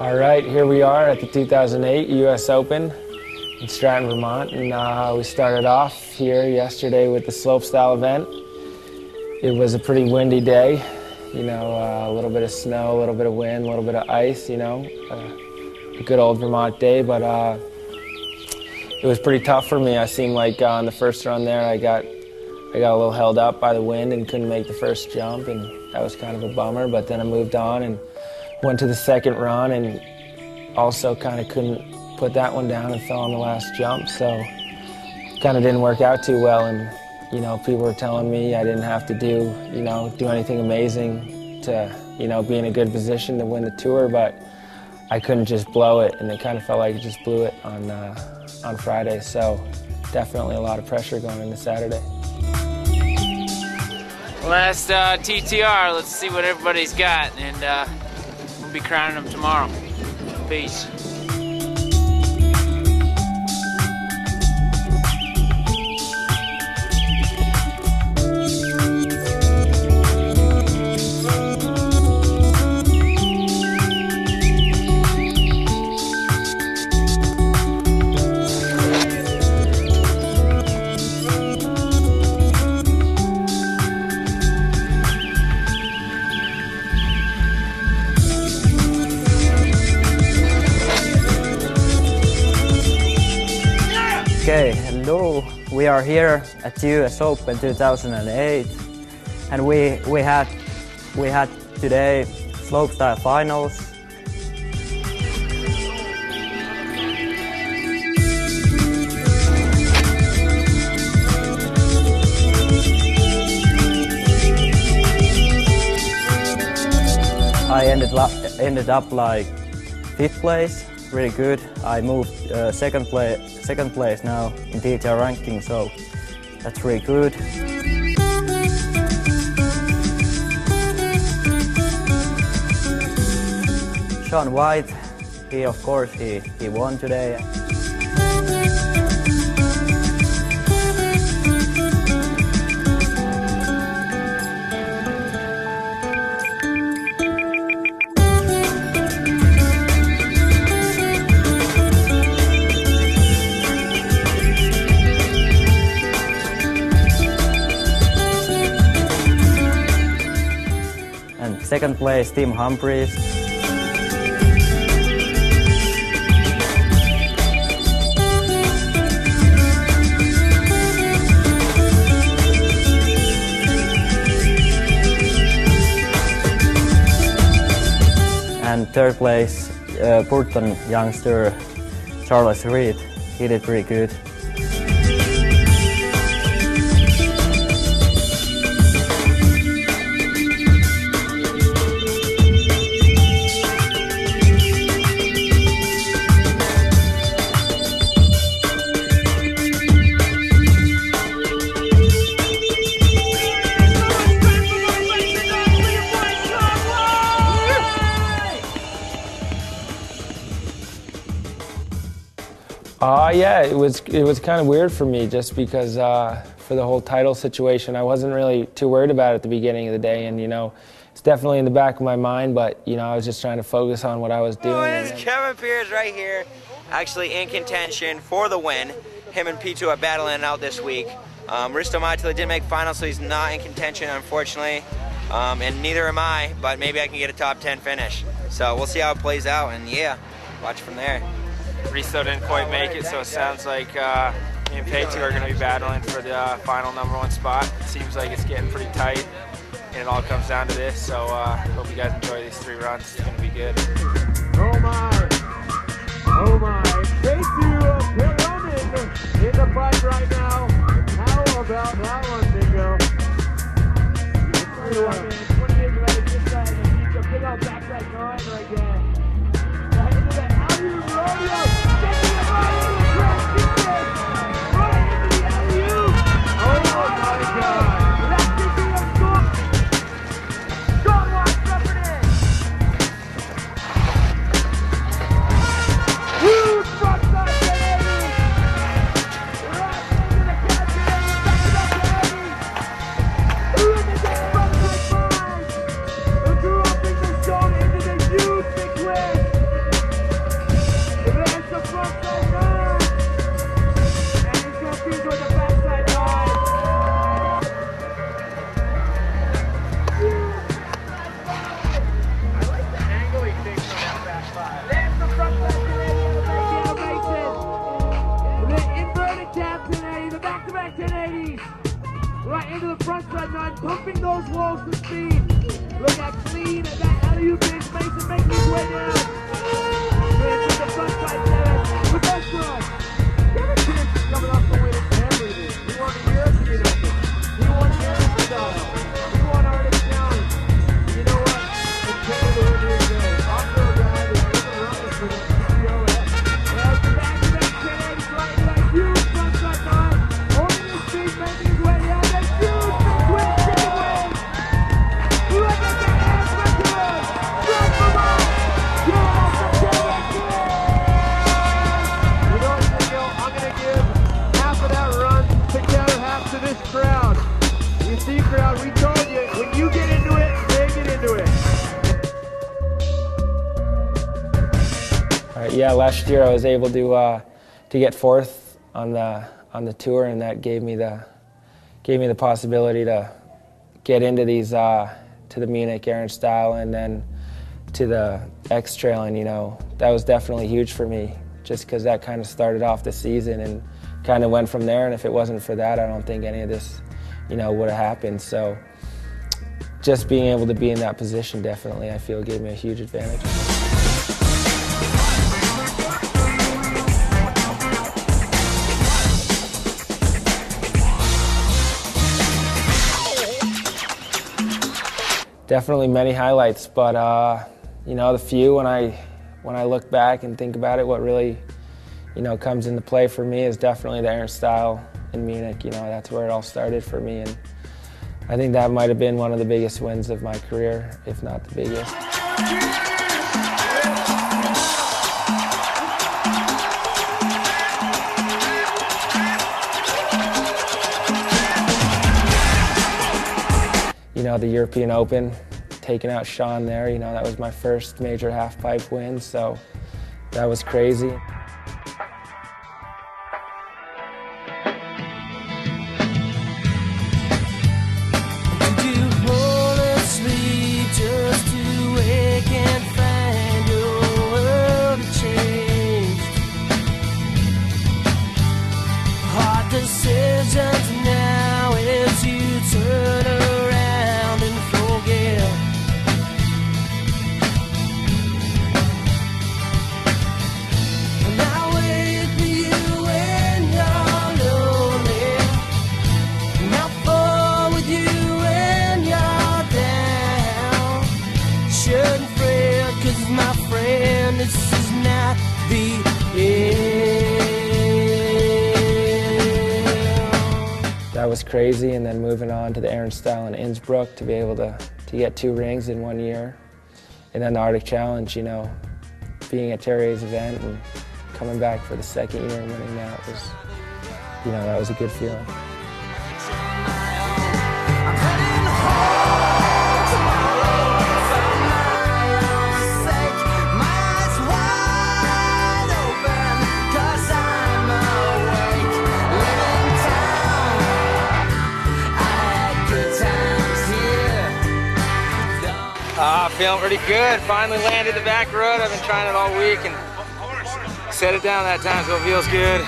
All right, here we are at the 2008 US Open in Stratton, Vermont, and we started off here yesterday with the Slopestyle event. It was a pretty windy day, you know, a little bit of snow, a little bit of wind, a little bit of ice, you know, a good old Vermont day, but it was pretty tough for me. I seemed like on the first run there, I got a little held up by the wind and couldn't make the first jump, and that was kind of a bummer, but then I moved on and went to the second run and also kind of couldn't put that one down and fell on the last jump, so kind of didn't work out too well. And you know, people were telling me I didn't have to do anything amazing to, you know, be in a good position to win the tour, but I couldn't just blow it, and it kind of felt like I just blew it on Friday, so definitely a lot of pressure going into Saturday. Last TTR, let's see what everybody's got, and we'll be crowning them tomorrow. Peace. Okay, hello. We are here at US Open 2008, and we had today slopestyle finals. I ended up like 5th place. Really good. I moved second place now in TTR ranking, so that's really good. Shaun White, of course he won today. Second place, Tim Humphries. And third place, Burton youngster Charles Reed. He did pretty good. Yeah, it was kind of weird for me just because for the whole title situation, I wasn't really too worried about it at the beginning of the day, and you know, it's definitely in the back of my mind, but you know, I was just trying to focus on what I was doing. It's Kevin Pearce right here, actually in contention for the win. Him and Peetu are battling out this week. Risto Mattila didn't make finals, so he's not in contention, unfortunately, and neither am I, but maybe I can get a top 10 finish. So we'll see how it plays out, and yeah, watch from there. Risto didn't quite make it, so it sounds like me and Peetu are going to be battling for the final #1 spot. It seems like it's getting pretty tight, and it all comes down to this, so hope you guys enjoy these 3 runs. It's going to be good. Oh my, Peetu Piiroinen in the fight right now. How about that one, Nico? 28 ready, just trying to keep the big old backside going right there. Right into that alley-oop rodeo. Taking it right into the track, keep it. Right into the alley-oop. Oh my God. That's thinking of good. Shaun White jumping in. Huge frontside 1080. Right into the catch and back it up to 80. Ooh, and they get frontside 4. into the front side 9, pumping those walls to speed. Look how clean and that alley-oop is. Mason making his way down. Into the front side 7 with that run. Kevin Pearce is coming off the win in everything. He won the European Open. He won Snowboard. He won Arctic Challenge. You know what? It's Canada in here today. Also a guy that's been running for the PTOS. Well, the back-to-back 1080 flying to that huge front side 9. Holding his speed, making his way down. That huge big win, big win. Look at the ass record. From Vermont. You're off the Kevin Pearce. You know what, Daniel? I'm going to give half of that run to Kevin, half to this crowd. You see, crowd, we told you, when you get into it, they get into it. All right, yeah, last year I was able to get fourth on the tour, and that gave me the possibility to get into these to the Munich Aaron style and then to the X Trail, and you know that was definitely huge for me, just because that kind of started off the season and kind of went from there. And if it wasn't for that, I don't think any of this, you know, would have happened. So just being able to be in that position definitely, I feel, gave me a huge advantage. Definitely many highlights, but you know, the few when I look back and think about it, what really, you know, comes into play for me is definitely the Aaron style in Munich. You know, that's where it all started for me, and I think that might have been one of the biggest wins of my career, if not the biggest. You know, the European Open, taking out Shaun there, you know, that was my first major half-pipe win, so that was crazy. Decisions now as you turn around and forget. And I wait for you when you're lonely, and I'll fall with you when you're down. Shouldn't fret, 'cause my friend, this is not the end. That was crazy, and then moving on to the Aaron style in Innsbruck to be able to get 2 rings in 1 year. And then the Arctic Challenge, you know, being at Terry's event and coming back for the 2nd year and winning that was, you know, that was a good feeling. Feeling pretty good. Finally landed the back road. I've been trying it all week and set it down that time, so it feels good.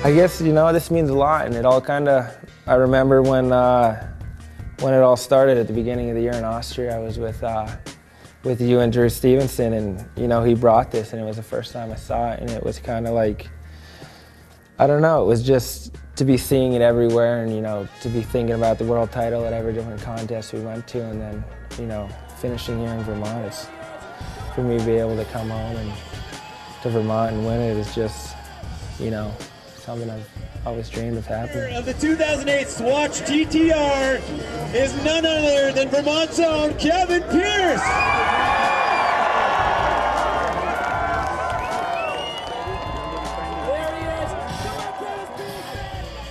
I guess, you know, this means a lot, and it all kind of, I remember when it all started at the beginning of the year in Austria. I was with you and Drew Stevenson, and you know, he brought this, and it was the first time I saw it, and it was kind of like, I don't know, it was just to be seeing it everywhere, and you know, to be thinking about the world title at every different contest we went to, and then, you know, finishing here in Vermont. It's, for me to be able to come home and to Vermont and win it is just, you know, something I've always dreamed of happening. Of the 2008 Swatch TTR is none other than Vermont's own Kevin Pearce.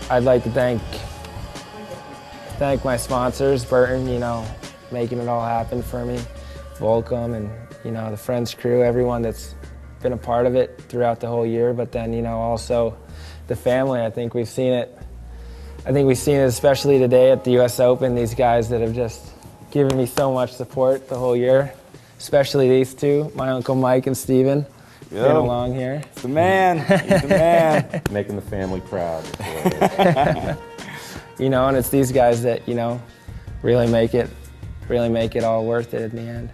I'd like to thank my sponsors, Burton, you know, making it all happen for me, Volcom, and you know, the Friends crew, everyone that's been a part of it throughout the whole year, but then, you know, also the family. I think we've seen it especially today at the US Open, these guys that have just given me so much support the whole year, especially these two, my Uncle Mike and Steven. Been along here. It's the man. He's the man. Making the family proud. you know, and it's these guys that, you know, really make it all worth it in the end.